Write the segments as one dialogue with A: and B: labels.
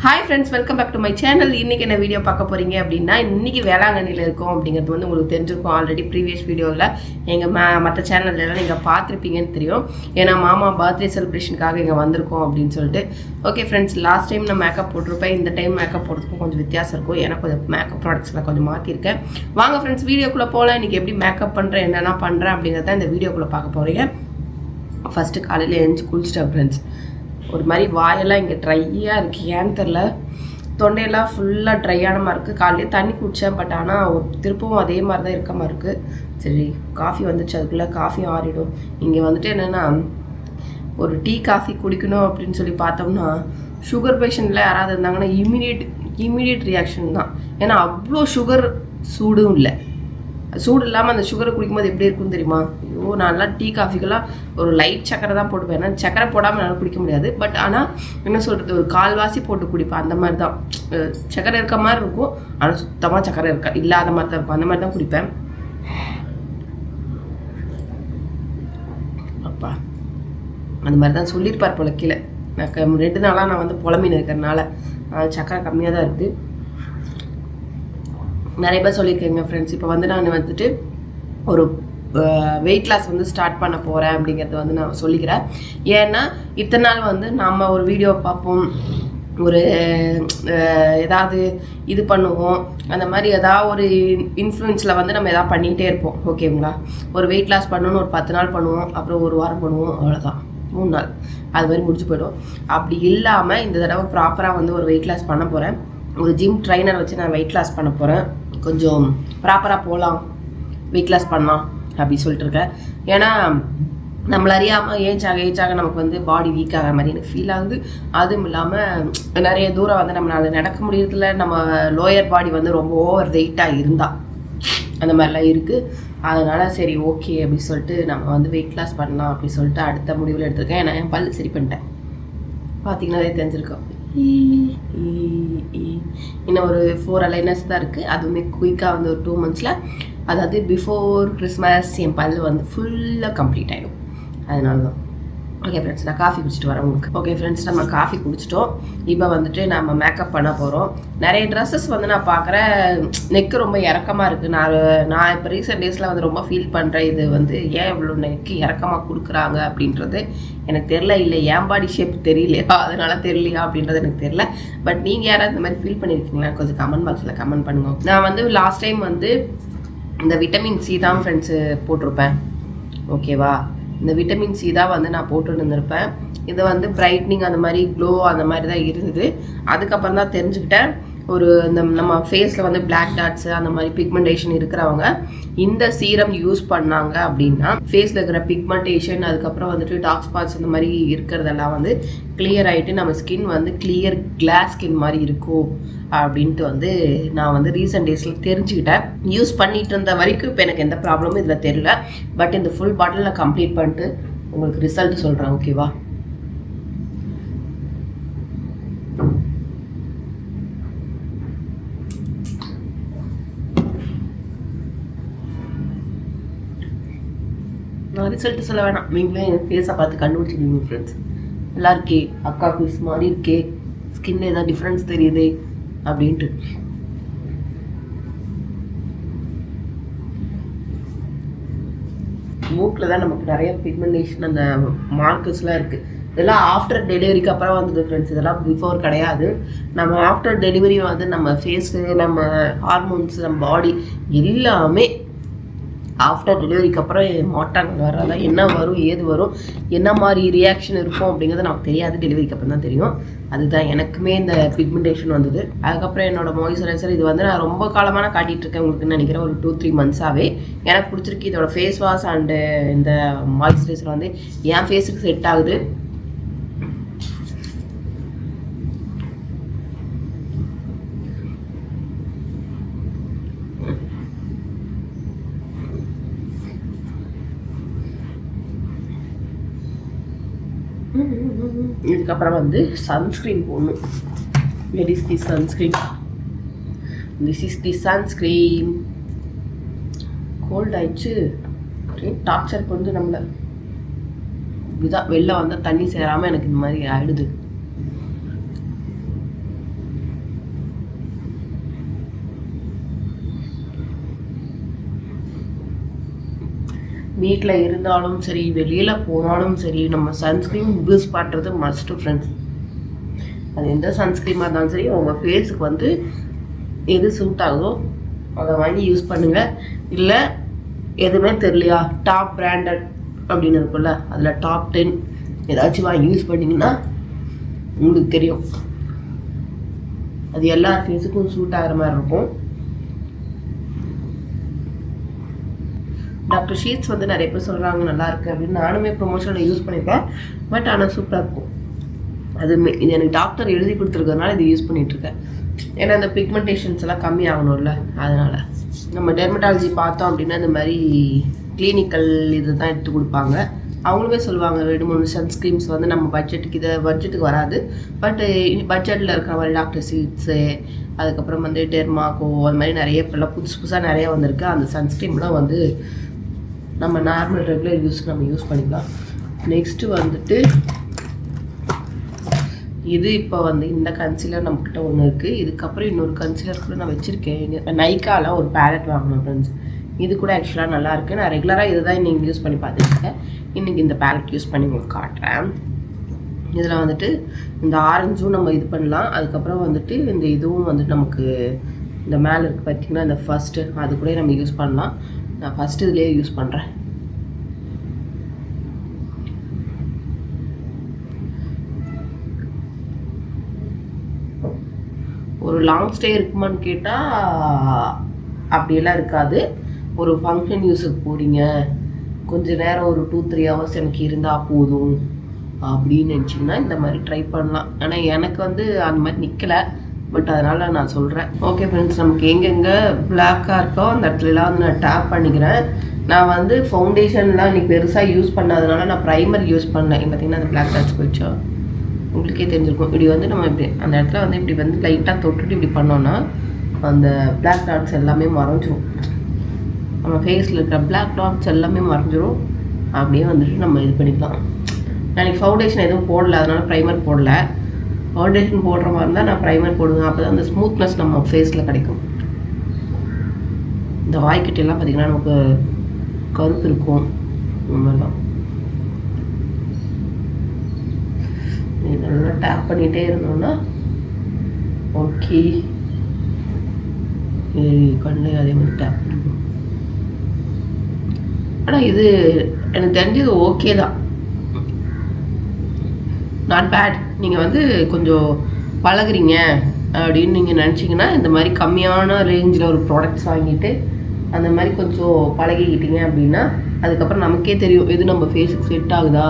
A: Hi friends, welcome back to my channel. இன்றைக்கி என்ன video பார்க்க போகிறீங்க அப்படின்னா, இன்றைக்கி வேளாங்கண்ணியில் இருக்கோம் அப்படிங்கிறது வந்து உங்களுக்கு தெரிஞ்சிருக்கும். ஆல்ரெடி ப்ரீவியஸ் வீடியோவில் எங்கள் மற்ற சேனல்லாம் நீங்கள் பார்த்துருப்பீங்கன்னு தெரியும். ஏன்னா மாமா பர்த்டே செலிப்ரேஷனுக்காக இங்கே வந்திருக்கோம் அப்படின்னு சொல்லிட்டு. ஓகே ஃப்ரெண்ட்ஸ், லாஸ்ட் டைம் நான் மேக்கப் போட்டிருப்பேன். இந்த டைம் மேக்கப் போடுறதுக்கும் கொஞ்சம் வித்தியாசம் இருக்கும். ஏன்னா கொஞ்சம் மேக்கப் ப்ராடக்ட்ஸ்லாம் கொஞ்சம் மாற்றிருக்கேன். வாங்க ஃப்ரெண்ட்ஸ், வீடியோக்குள்ளே போகலாம். இன்றைக்கி எப்படி மேக்கப் பண்ணுறேன், என்னென்ன பண்ணுறேன் அப்படிங்கிறத இந்த வீடியோக்குள்ளே பார்க்க போகிறீங்க. ஃபஸ்ட்டு காலையில் எழுந்து குளிச்சிட்டேன் ஃப்ரெண்ட்ஸ். ஒரு மாதிரி வாயெல்லாம் இங்கே ட்ரையாக இருக்குது. ஏன்னு தெரில, தொண்டையெல்லாம் ஃபுல்லாக ட்ரையான மாதிரி இருக்குது. காலையில் தண்ணி குடித்தேன், பட் ஆனால் திருப்பவும் அதே மாதிரி தான் இருக்க மாதிரி இருக்குது. சரி, காஃபி வந்துச்சு, அதுக்குள்ளே காஃபி ஆறிடும். இங்கே வந்துட்டு என்னென்னா, ஒரு டீ காஃபி குடிக்கணும் அப்படின்னு சொல்லி பார்த்தோம்னா, சுகர் பேஷண்ட்டில் யாராவது இருந்தாங்கன்னா இமீடியட் ரியாக்ஷன் தான். ஏன்னா அவ்வளோ சுகர் சூடும் இல்லை. சூடு இல்லாமல் அந்த சுகரை குடிக்கும்போது எப்படி இருக்குன்னு தெரியுமா? ஐயோ, நான்லாம் டீ காஃபிக்கெல்லாம் ஒரு லைட் சக்கரை தான் போட்டுப்பேன். ஏன்னா சக்கரை போடாமல் என்னால் குடிக்க முடியாது. பட் ஆனால் என்ன சொல்கிறது, ஒரு கால்வாசி போட்டு குடிப்பேன். அந்த மாதிரி தான் சக்கரை இருக்க மாதிரி இருக்கும், ஆனால் சுத்தமாக சக்கரை இல்லாத மாதிரி தான் இருக்கும். அந்த மாதிரி தான் குடிப்பேன். அப்பா, அந்த மாதிரி தான் சொல்லியிருப்பார் போல கீழே. நான் 2 நாளாக நான் வந்து புலம்பின்னு இருக்கிறதுனால சக்கரை கம்மியாக தான் இருக்குது. நிறைய பேர் சொல்லியிருக்கேங்க ஃப்ரெண்ட்ஸ். இப்போ வந்து நான் வந்துட்டு ஒரு வெயிட் லாஸ் வந்து ஸ்டார்ட் பண்ண போகிறேன் அப்படிங்கிறத வந்து நான் சொல்லிக்கிறேன். ஏன்னா இத்தனை நாள் வந்து நம்ம ஒரு வீடியோ பார்ப்போம், ஒரு ஏதாவது இது பண்ணுவோம், அந்த மாதிரி ஏதாவது ஒரு இன்ஃப்ளூயன்ஸில் வந்து நம்ம எதாவது பண்ணிகிட்டே இருப்போம். ஓகேங்களா? ஒரு வெயிட் லாஸ் பண்ணணும்னு ஒரு 10 நாள் பண்ணுவோம், அப்புறம் ஒரு வாரம் பண்ணுவோம், அவ்வளோதான். 3 நாள் அது மாதிரி முடிச்சு போய்டும். அப்படி இல்லாமல் இந்த தடவை ப்ராப்பராக வந்து ஒரு வெயிட் லாஸ் பண்ண போகிறேன். ஒரு ஜிம் ட்ரைனர் வச்சு நான் வெயிட் லாஸ் பண்ண போகிறேன். கொஞ்சம் ப்ராப்பராக போகலாம், வெயிட் லாஸ் பண்ணலாம் அப்படி சொல்லிட்டு இருக்கேன். ஏன்னா நம்மள அறியாமல் ஏஜாக நமக்கு வந்து பாடி வீக் ஆகிற மாதிரி எனக்கு ஃபீல் ஆகுது. அதுவும் இல்லாமல் நிறைய தூரம் வந்து நம்மளால் நடக்க முடியறதில்ல. நம்ம லோயர் பாடி வந்து ரொம்ப ஓவர் வெயிட்டாக இருந்தால் அந்த மாதிரிலாம் இருக்குது. அதனால் சரி ஓகே அப்படி சொல்லிட்டு நம்ம வந்து வெயிட் லாஸ் பண்ணலாம் அப்படி சொல்லிட்டு அடுத்த முடிவில் எடுத்துருக்கேன். நான் என் பல் சரி பண்ணிட்டேன். பார்த்தீங்கன்னா அதே தெரிஞ்சிருக்கோம். இன்னும் ஒரு 4 அலைனர்ஸ் தான் இருக்குது. அதுவுமே குயிக்காக வந்து ஒரு 2 monthsல, அதாவது பிஃபோர் கிறிஸ்மஸ் என் பல் வந்து ஃபுல்லாக கம்ப்ளீட் ஆகிடும். அதனால தான். ஓகே ஃப்ரெண்ட்ஸ், நான் காஃபி குடிச்சிட்டு வரேன் உங்களுக்கு. ஓகே ஃப்ரெண்ட்ஸ், நம்ம காஃபி குடிச்சிட்டோம். இப்போ வந்துட்டு நம்ம மேக்கப் பண்ண போகிறோம். நிறைய ட்ரெஸ்ஸஸ் வந்து நான் பார்க்குறேன், நெக்கு ரொம்ப இறக்கமாக இருக்குது. நான் இப்போ ரீசெண்ட் டேஸில் வந்து ரொம்ப ஃபீல் பண்ணுறேன், இது வந்து ஏன் இவ்வளோ நெக்கு இறக்கமாக கொடுக்குறாங்க அப்படின்றது எனக்கு தெரில. இல்லை என் பாடி ஷேப் தெரியலையா, அதனால தெரியலையா அப்படின்றது எனக்கு தெரில. பட் நீங்கள் யாராவது இந்த மாதிரி ஃபீல் பண்ணியிருக்கீங்களா? கொஞ்சம் கமெண்ட் பாக்ஸில் கமெண்ட் பண்ணுங்க. நான் வந்து லாஸ்ட் டைம் வந்து இந்த விட்டமின் சி தான் ஃப்ரெண்ட்ஸு போட்டிருப்பேன். ஓகேவா? இந்த விட்டமின் சி தான் வந்து நான் போட்டு இருந்திருப்பேன். இது வந்து பிரைட்னிங் அந்த மாதிரி க்ளோ அந்த மாதிரி தான் இருந்தது. அதுக்கப்புறம் தான் தெரிஞ்சுக்கிட்டேன், ஒரு இந்த நம்ம ஃபேஸில் வந்து பிளாக் டாட்ஸு அந்த மாதிரி பிக்மெண்டேஷன் இருக்கிறவங்க இந்த சீரம் யூஸ் பண்ணாங்க அப்படின்னா ஃபேஸில் இருக்கிற பிக்மெண்டேஷன், அதுக்கப்புறம் வந்துட்டு டார்க் ஸ்பாட்ஸ் இந்த மாதிரி இருக்கிறதெல்லாம் வந்து கிளியர் ஆகிட்டு நம்ம ஸ்கின் வந்து கிளியர் கிளாஸ் ஸ்கின் மாதிரி இருக்கும் அப்படின்ட்டு வந்து நான் வந்து ரீசெண்ட் டேஸில் தெரிஞ்சுக்கிட்டேன். யூஸ் பண்ணிட்டு இருந்த வரைக்கும் இப்போ எனக்கு எந்த ப்ராப்ளமும் இதில் தெரியல. பட் இந்த ஃபுல் பாட்டில் நான் கம்ப்ளீட் பண்ணிட்டு உங்களுக்கு ரிசல்ட் சொல்கிறேன். ஓகேவா? நான் ரிசல்ட் சொல்ல வேணாம், நீங்களே என் ஃபேஸை பார்த்து கண்டுபிடிச்சிருக்கீங்க ஃப்ரெண்ட்ஸ். நல்லா இருக்கே, அக்கா ஃபேஸ் மாதிரி இருக்கே, ஸ்கின்ல ஏதாவது டிஃப்ரென்ஸ் தெரியுதே அப்படின்ட்டு. மூக்கில் தான் நமக்கு நிறைய பிக்மெண்டேஷன் அந்த மார்க்கர்ஸ்லாம் இருக்குது. இதெல்லாம் ஆஃப்டர் டெலிவரிக்கு அப்புறம் வந்தது ஃப்ரெண்ட்ஸ். இதெல்லாம் பிஃபோர் கிடையாது. நம்ம ஆஃப்டர் டெலிவரி வந்து நம்ம ஃபேஸு, நம்ம ஹார்மோன்ஸ், நம்ம பாடி எல்லாமே ஆஃப்டர் டெலிவரிக்கு அப்புறம் மாற்றங்கள் வர்றதா, என்ன வரும், ஏது வரும், என்ன மாதிரி ரியாக்ஷன் இருக்கும் அப்படிங்கிறது நமக்கு தெரியாது. டெலிவரிக்கு அப்புறம் தான் தெரியும். அதுதான் எனக்குமே இந்த பிக்மெண்டேஷன் வந்தது. அதுக்கப்புறம் என்னோட மாய்ஸ்சரைசர், இது வந்து நான் ரொம்ப காலமான காட்டிகிட்டு இருக்கேன் உங்களுக்கு நினைக்கிறேன், ஒரு 2-3 monthஸாகவே எனக்கு பிடிச்சிருக்கு. இதோட ஃபேஸ் வாஷ் அண்டு இந்த மாய்ஸ்சரைசர் வந்து என் ஃபேஸுக்கு செட் ஆகுது. இதுக்கப்புறம் வந்து சன்ஸ்க்ரீன் போடணும். Where is the sunscreen? This is the sunscreen. Cold ஆயிடுச்சு, டார்ச்சர் பண்ணி நம்மளை. இதுதான் வெளில வந்தால் தண்ணி சேராமல் எனக்கு இந்த மாதிரி ஆகிடுது. வீட்டில் இருந்தாலும் சரி வெளியில் போனாலும் சரி நம்ம சன்ஸ்க்ரீன் யூஸ் பண்ணுறது மஸ்ட்டு ஃப்ரெண்ட்ஸ். அது எந்த சன்ஸ்க்ரீமாக இருந்தாலும் சரி உங்கள் ஃபேஸுக்கு வந்து எது சூட் ஆகுதோ அதை வாங்கி யூஸ் பண்ணுங்கள். இல்லை எதுவுமே தெரியலையா டாப் பிராண்டட் அப்படின்னு இருக்குல்ல, அதில் டாப் 10 ஏதாச்சும் வாங்கி யூஸ் பண்ணிங்கன்னா உங்களுக்கு தெரியும் அது எல்லா ஃபேஸுக்கும் சூட் ஆகிற மாதிரி இருக்கும். டாக்டர் ஷீட்ஸ் வந்து நிறைய பேர் சொல்கிறாங்க நல்லா இருக்குது அப்படின்னு. நானுமே ப்ரொமோஷனில் யூஸ் பண்ணியிருக்கேன். பட் ஆனால் சூப்பராக இருக்கும். அது இது எனக்கு டாக்டர் எழுதி கொடுத்துருக்கறதுனால இது யூஸ் பண்ணிகிட்ருக்கேன். ஏன்னா இந்த பிக்மெண்டேஷன்ஸ் எல்லாம் கம்மி ஆகணும்ல, அதனால். நம்ம டெர்மட்டாலஜி பார்த்தோம் அப்படின்னா இந்த மாதிரி கிளினிக்கல் இது தான் எடுத்து கொடுப்பாங்க. அவங்களுமே சொல்லுவாங்க 2-3 சன்ஸ்க்ரீம்ஸ் வந்து நம்ம பட்ஜெட்டுக்கு வராது. பட் பட்ஜெட்டில் இருக்கிற மாதிரி டாக்டர் ஷீட்ஸு, அதுக்கப்புறம் வந்து டெர்மாக்கோ, அது மாதிரி நிறைய இப்போல்லாம் புதுசாக நிறைய வந்திருக்கு. அந்த சன்ஸ்க்ரீம்லாம் வந்து நம்ம நார்மல் ரெகுலர் யூஸ்க்கு நம்ம யூஸ் பண்ணிக்கலாம். நெக்ஸ்ட்டு வந்துட்டு இது இப்போ வந்து இந்த கன்சீலர் நம்மக்கிட்ட ஒன்று இருக்குது. இதுக்கப்புறம் இன்னொரு கன்சீலர் கூட நான் வச்சுருக்கேன். நைக்காவில் ஒரு பேலட் வாங்கணும் ஃப்ரெண்ட்ஸ். இது கூட ஆக்சுவலாக நல்லாயிருக்கு. நான் ரெகுலராக இது தான் நீங்கள் யூஸ் பண்ணி பார்த்துருக்கேன். இன்றைக்கி இந்த பேலட் யூஸ் பண்ணி உங்களுக்கு காட்டுறேன். இதில் வந்துட்டு இந்த ஆரஞ்சும் நம்ம இது பண்ணலாம். அதுக்கப்புறம் வந்துட்டு இந்த இதுவும் வந்துட்டு நமக்கு இந்த மேலே இருக்குது பார்த்திங்கன்னா இந்த ஃபஸ்ட்டு, அது கூட நம்ம யூஸ் பண்ணலாம். நான் ஃபஸ்ட்டு இதுலேயே யூஸ் பண்ணுறேன். ஒரு லாங் ஸ்டே இருக்குமான்னு கேட்டால் அப்படியெல்லாம் இருக்காது. ஒரு ஃபங்க்ஷன் யூஸுக்கு போகிறீங்க, கொஞ்சம் நேரம் ஒரு 2-3 ஹவர்ஸ் எனக்கு இருந்தால் போதும் அப்படின்னு நினச்சிங்கன்னா இந்த மாதிரி ட்ரை பண்ணலாம். ஆனால் எனக்கு வந்து அந்த மாதிரி நிற்கலை. பட் அதனால் நான் சொல்கிறேன். ஓகே ஃப்ரெண்ட்ஸ், நமக்கு எங்கெங்கே பிளாக்காக இருக்கோ அந்த இடத்துலலாம் வந்து நான் டேப் பண்ணிக்கிறேன். நான் வந்து ஃபவுண்டேஷன்லாம் இன்றைக்கி பெருசாக யூஸ் பண்ணாதனால நான் ப்ரைமர் யூஸ் பண்ணேன். பார்த்திங்கன்னா அந்த பிளாக் டாட்ஸ் போயிடுச்சோ உங்களுக்கே தெரிஞ்சிருக்கும். இப்படி வந்து நம்ம இப்படி அந்த இடத்துல வந்து இப்படி வந்து லைட்டாக தொட்டுட்டு இப்படி பண்ணோன்னா அந்த பிளாக் டாட்ஸ் எல்லாமே மறைஞ்சிரும். நம்ம ஃபேஸில் இருக்கிற பிளாக் டாட்ஸ் எல்லாமே மறைஞ்சிரும். அப்படியே வந்துட்டு நம்ம இது பண்ணிக்கலாம். நான் ஃபவுண்டேஷன் எதுவும் போடல, அதனால் ப்ரைமர் போடல. ஃபவுண்டேஷன் போடுற மாதிரி இருந்தால் நான் ப்ரைமர் போடுவேன். அப்போ தான் அந்த ஸ்மூத்னஸ் நம்ம ஃபேஸில் கிடைக்கும். இந்த வாய்க்கிட்டெல்லாம் பார்த்திங்கன்னா நமக்கு கருப்பு இருக்கும். இந்த மாதிரி தான் இதெல்லாம் டேப் பண்ணிகிட்டே இருந்தோம்னா ஓகே. கண்ணில் அதே மாதிரி டேப் பண்ணிக்கணும். ஆனால் இது எனக்கு தெரிஞ்சது ஓகே தான், நாட் பேட். நீங்கள் வந்து கொஞ்சம் பழகுறீங்க அப்படின்னு நீங்கள் நினச்சிங்கன்னா இந்த மாதிரி கம்மியான ரேஞ்சில் ஒரு ப்ராடக்ட்ஸ் வாங்கிட்டு அந்த மாதிரி கொஞ்சம் பழகிக்கிட்டீங்க அப்படின்னா அதுக்கப்புறம் நமக்கே தெரியும் எது நம்ம ஃபேஸுக்கு செட் ஆகுதா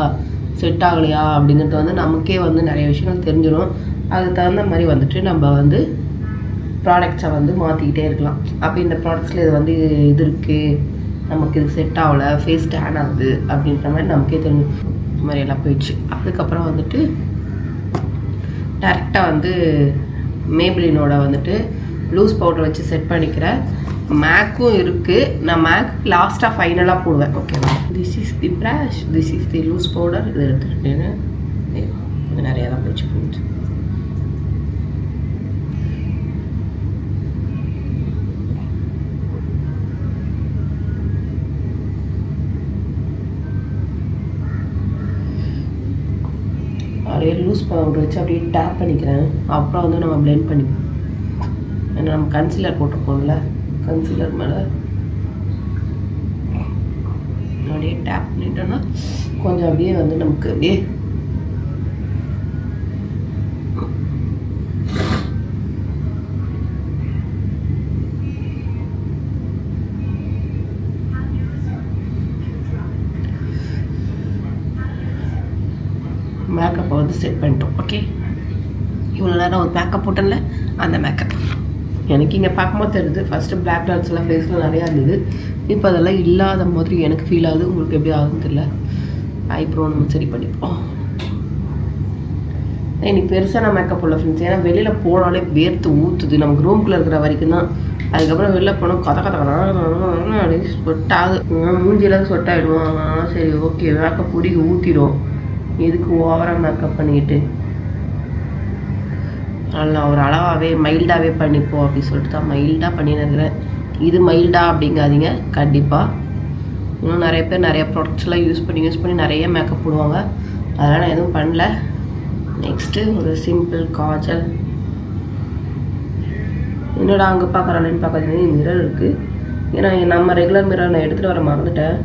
A: செட் ஆகலையா அப்படிங்கிறது வந்து நமக்கே வந்து நிறைய விஷயங்கள் தெரிஞ்சிடும். அதுக்கு தகுந்த மாதிரி வந்துட்டு நம்ம வந்து ப்ராடக்ட்ஸை வந்து மாற்றிக்கிட்டே இருக்கலாம். அப்போ இந்த ப்ராடக்ட்ஸில் இது வந்து இது இருக்குது, நமக்கு இது செட் ஆகலை, ஃபேஸ் டேன் ஆகுது அப்படின்ற மாதிரி நமக்கே தெரியும். இந்த மாதிரி எல்லாம் போயிடுச்சு. அதுக்கப்புறம் வந்துட்டு டேரெக்டாக வந்து மேப்ளினோட வந்துட்டு லூஸ் பவுடர் வச்சு செட் பண்ணிக்கிறேன். மேக்கும் இருக்குது. நான் மேக் லாஸ்ட்டாக ஃபைனலாக போடுவேன். ஓகேவா? This is the brush, this is the loose powder. இது எடுத்துக்கிட்டேன்னு இது நிறையா தான் போச்சு போயிடுச்சு. அப்படியே லூஸ் பவுடர் வச்சு அப்படியே டேப் பண்ணிக்கிறேன். அப்புறம் வந்து நம்ம பிளெண்ட் பண்ணிப்போம். ஏன்னா நம்ம கன்சீலர் போட்டிருக்கோம்ல, கன்சீலர் மேலே அப்படியே டேப் பண்ணிட்டோன்னா கொஞ்சம் அப்படியே வந்து நமக்கு அப்படியே மேக்கப்பை வந்து செட் பண்ணிட்டோம். ஓகே, இவ்வளோ நேரம் ஒரு மேக்கப் போட்டேன்ல, அந்த மேக்கப் எனக்கு இங்கே பார்க்கும்போது தெரியுது. ஃபஸ்ட்டு பிளாக் டாட்ஸ் எல்லாம் ஃபேஸில் நிறையா இருந்தது. இப்போ அதெல்லாம் இல்லாத மாதிரி எனக்கு ஃபீல் ஆகுது. உங்களுக்கு எப்படி ஆகுதுன்னு தெரியல. ஐப்ரோ நம்ம சரி பண்ணிப்போம். இன்னைக்கு பெருசாக நான் மேக்கப் போடல ஃப்ரெண்ட்ஸ். ஏன்னா வெளியில் போனாலே வேர்த்து ஊற்றுது. நமக்கு ரூம்குள்ளே இருக்கிற வரைக்கும் தான். அதுக்கப்புறம் வெளில போனால் அப்படியே ஸ்வெட் ஆகுது. மூஞ்சியெல்லாம் ஸ்வெட் ஆகிடுவோம். சரி ஓகே, மேக்கப் பொடிக்கு ஊற்றிடும். எதுக்கு ஓவராக மேக்கப் பண்ணிக்கிட்டு நல்லா ஒரு அளவாகவே மைல்டாகவே பண்ணிப்போம் அப்படின்னு சொல்லிட்டு தான் மைல்டாக பண்ணின்னு இருக்கிறேன். இது மைல்டாக அப்படிங்காதீங்க, கண்டிப்பாக இன்னும் நிறைய பேர் நிறைய ப்ராடக்ட்ஸ்லாம் யூஸ் பண்ணி நிறைய மேக்கப் போடுவாங்க. அதெல்லாம் நான் எதுவும் பண்ணல. நெக்ஸ்ட்டு ஒரு சிம்பிள் காஜல். என்னடா அங்கே பார்க்குறானேன்னு பார்க்காதீங்க, மிரர் இருக்குது. ஏன்னா நம்ம ரெகுலர் மிரர் நான் எடுத்துகிட்டு வர மறந்துட்டேன்.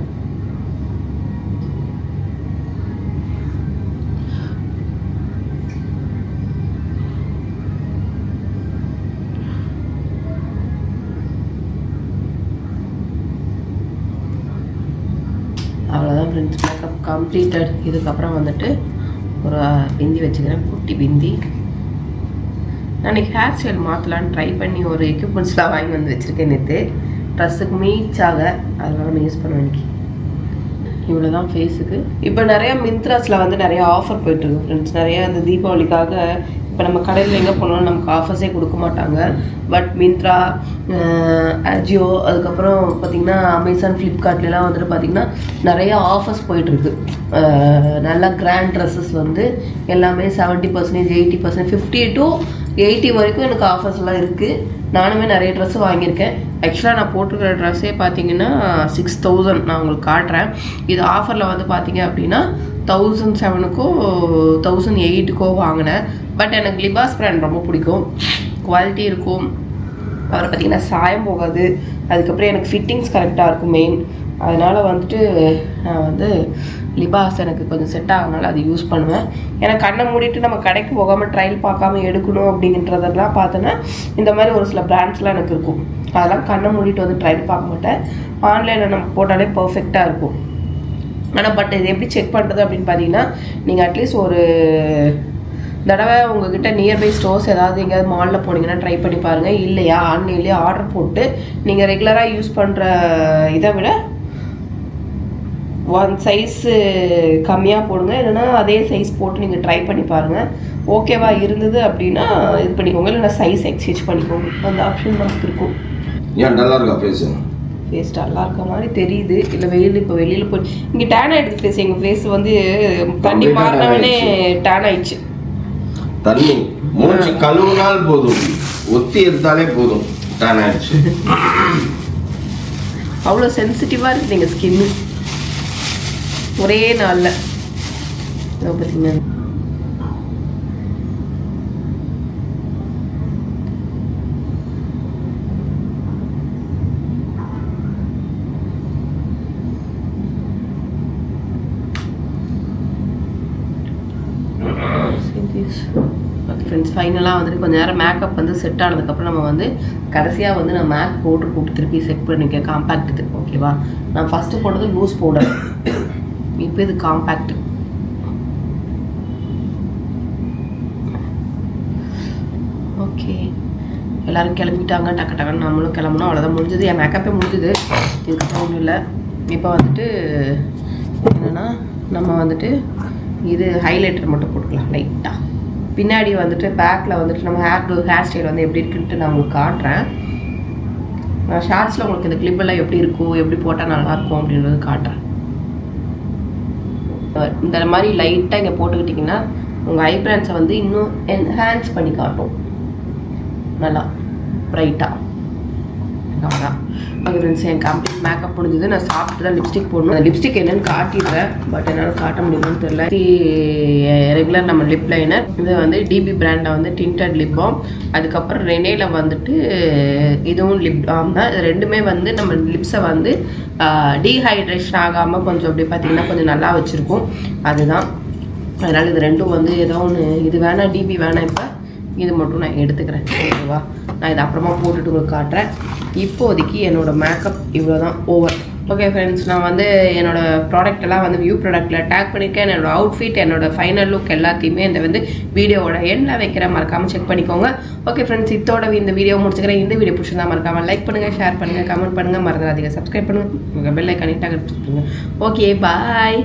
A: அவ்வளோதான் ஃப்ரெண்ட்ஸ், மேக்கப் கம்ப்ளீட்டட். இதுக்கப்புறம் வந்துட்டு ஒரு பிந்தி வச்சுக்கிறேன், குட்டி பிந்தி. நான் இன்றைக்கி ஹேர் ஸ்டைல் மாற்றலான்னு ட்ரை பண்ணி ஒரு எக்யூப்மெண்ட்ஸ்லாம் வாங்கி வந்து வச்சுருக்கேன். நேற்று ட்ரெஸ்ஸுக்கு மீச்சாக அதெல்லாம் நம்ம யூஸ் பண்ணுவேன். இன்றைக்கி இவ்வளோ தான் ஃபேஸுக்கு. இப்போ நிறையா மிந்த்ராஸில் வந்து நிறையா ஆஃபர் போய்ட்டுருக்கு ஃப்ரெண்ட்ஸ். நிறையா இந்த தீபாவளிக்காக இப்போ நம்ம கடையில் எங்கே போனாலும் நமக்கு ஆஃபர்ஸே கொடுக்க மாட்டாங்க. பட் மிந்த்ரா, அஜியோ, அதுக்கப்புறம் பார்த்திங்கன்னா அமேசான், ஃப்ளிப்கார்ட்லாம் வந்துட்டு பார்த்திங்கன்னா நிறையா ஆஃபர்ஸ் போயிட்டுருக்கு. நல்லா கிராண்ட் ட்ரெஸ்ஸஸ் வந்து எல்லாமே 70%, 80%, 50 to 80 வரைக்கும் எனக்கு ஆஃபர்ஸ்லாம் இருக்குது. நானுமே நிறைய ட்ரெஸ்ஸு வாங்கியிருக்கேன். ஆக்சுவலாக நான் போட்டிருக்கிற ட்ரெஸ்ஸே பார்த்தீங்கன்னா 6000. நான் உங்களுக்கு காட்டுறேன். இது ஆஃபரில் வந்து பார்த்தீங்க அப்படின்னா 1007க்கோ 1008க்கோ வாங்கினேன். பட் எனக்கு லிபாஸ் பிராண்ட் ரொம்ப பிடிக்கும். குவாலிட்டி இருக்கும், அப்புறம் பார்த்திங்கன்னா சாயம் போகாது. அதுக்கப்புறம் எனக்கு ஃபிட்டிங்ஸ் கரெக்டாக இருக்கும் மெயின். அதனால் வந்துட்டு நான் வந்து லிபாஸ் எனக்கு கொஞ்சம் செட் ஆகனால அது யூஸ் பண்ணுவேன். ஏன்னா கண்ணை மூடிட்டு நம்ம கடைக்கு போகாமல் ட்ரையல் பார்க்காம எடுக்கணும் அப்படின்றதெல்லாம் பார்த்தோன்னா இந்த மாதிரி ஒரு சில பிராண்ட்ஸ்லாம் எனக்கு இருக்கும். அதெல்லாம் கண்ணை மூடிட்டு வந்து ட்ரையல் பார்க்க மாட்டேன். ஆன்லைனில் நம்ம போட்டாலே பர்ஃபெக்டாக இருக்கும். ஆனால் பட் இது எப்படி செக் பண்ணுறது அப்படின்னு பார்த்தீங்கன்னா, நீங்கள் அட்லீஸ்ட் ஒரு தடவை உங்ககிட்ட நியர்பை ஸ்டோர்ஸ் ஏதாவது எங்கேயாவது மாலில் போனீங்கன்னா ட்ரை பண்ணி பாருங்கள். இல்லையா ஆன்லைன்லேயே ஆர்டர் போட்டு நீங்கள் ரெகுலராக யூஸ் பண்ணுற இதை விட 1 சைஸு கம்மியாக போடுங்க. இல்லைன்னா அதே சைஸ் போட்டு நீங்கள் ட்ரை பண்ணி பாருங்கள். ஓகேவா இருந்தது அப்படின்னா இது பண்ணிக்கோங்க, இல்லைன்னா சைஸ் எக்ஸ்சேஞ்ச் பண்ணிக்கோங்க. அந்த ஆப்ஷன் நமக்கு இருக்கும்.
B: ஏன் நல்லா இருக்கா ஃபேஸு?
A: ஃபேஸ் நல்லா இருக்க மாதிரி தெரியுது. இல்லை இப்போ வெளியில் போய் இங்கே டேன் ஆகிடுது ஃபேஸ். எங்கள் ஃபேஸ் வந்து தண்ணி மாறினவனே டேன் ஆயிடுச்சு.
B: தண்ணி மூச்சு கழுவுனால் போதும், ஒத்தி எடுத்தாலே போதும், டேன் ஆயிடுச்சு.
A: அவ்வளோ சென்சிட்டிவாக இருக்குது எங்கள் ஸ்கின்னு ஒரே நாளில். பார்த்தீங்கன்னா ஓகே ஃப்ரெண்ட்ஸ், ஃபைனலாக வந்துட்டு கொஞ்சம் நேரம் மேக்கப் வந்து செட் ஆனதுக்கப்புறம் நம்ம வந்து கடைசியாக வந்து நான் மேக் பவுடர் போட்டு திருப்பி செட் பண்ணிக்க காம்பேக்ட் இது. ஓகேவா, நான் ஃபஸ்ட்டு போட்டது லூஸ் பவுடர், இப்போ இது காம்பேக்ட். ஓகே, எல்லோரும் கிளம்பிட்டாங்க. டக்குன்னு நம்மளும் கிளம்புனோம். அவ்வளோதான், முடிஞ்சது. என் மேக்கப்பே முடிஞ்சுது. இதுக்கப்புறம் ஒன்றும் இல்லை. இப்போ வந்துட்டு என்னென்னா நம்ம வந்துட்டு இது ஹைலைட்டர் மட்டும் போட்டுக்கலாம் லைட்டாக. பின்னாடி வந்துட்டு பேக்கில் வந்துட்டு நம்ம ஹேர் ஸ்டைல் வந்து எப்படி இருக்குன்ட்டு நான் உங்களுக்கு காட்டுறேன். நான் ஷார்ட்ஸில் உங்களுக்கு இந்த கிளிப்பெல்லாம் எப்படி இருக்கும், எப்படி போட்டால் நல்லாயிருக்கும் அப்படின்றது காட்டுறேன். இந்த மாதிரி லைட்டாக இங்கே போட்டுக்கிட்டிங்கன்னா உங்கள் ஐப்ரான்ஸை வந்து இன்னும் என்ஹான்ஸ் பண்ணி காட்டும் நல்லா ப்ரைட்டாக. அவ்வளோதான். ஓகே ஃப்ரெண்ட்ஸ், என் கம்ப்ளீட் மேக்கப் முடிஞ்சது. நான் சாப்பிட்டு தான் லிப்ஸ்டிக் போடணும். அந்த லிப்ஸ்டிக் என்னென்னு காட்டிடுறேன், பட் என்னால் காட்ட முடியுமான்னு தெரியல. ரெகுலர் நம்ம லிப் லைனர், இது வந்து டிபி பிராண்டில் வந்து டிண்டட் லிப் பாம். அதுக்கப்புறம் ரெனேல வந்துட்டு இதுவும் லிப் பாம் தான். இது ரெண்டுமே வந்து நம்ம லிப்ஸை வந்து டீஹைட்ரேஷன் ஆகாமல் கொஞ்சம் அப்படி பார்த்திங்கன்னா கொஞ்சம் நல்லா வச்சுருக்கும். அதுதான். அதனால் இது ரெண்டும் வந்து ஏதோ ஒன்று, இது வேணாம் டிபி வேணாம், இப்போ இது மட்டும் நான் எடுத்துக்கிறேன். ஓகேவா, நான் இதை அப்புறமா போட்டுட்டு உங்களுக்கு காட்டுறேன். இப்போதைக்கு என்னோடய மேக்கப் இவ்வளோ தான், ஓவர். ஓகே ஃப்ரெண்ட்ஸ், நான் வந்து என்னோடய ப்ராடக்டெல்லாம் வந்து வியூ ப்ராடக்ட்டில் டேக் பண்ணியிருக்கேன். என்னோடய அவுட்ஃபிட், என்னோடய ஃபைனல் லுக் எல்லாத்தையுமே இந்த வந்து வீடியோவோட எண்ணில் வைக்கிறேன், மறக்காமல் செக் பண்ணிக்கோங்க. ஓகே ஃப்ரெண்ட்ஸ், இதோட இந்த வீடியோ முடிச்சுக்கிறேன். இந்த வீடியோ பிடிச்சிருந்தா மறக்காமல் லைக் பண்ணுங்கள், ஷேர் பண்ணுங்கள், கமெண்ட் பண்ணுங்கள், மறந்துடாதீங்க சப்ஸ்கிரைப் பண்ணுங்கள், உங்கள் பெல் ஐக்கானை டேக் பண்ணுங்கள். ஓகே, பாய்.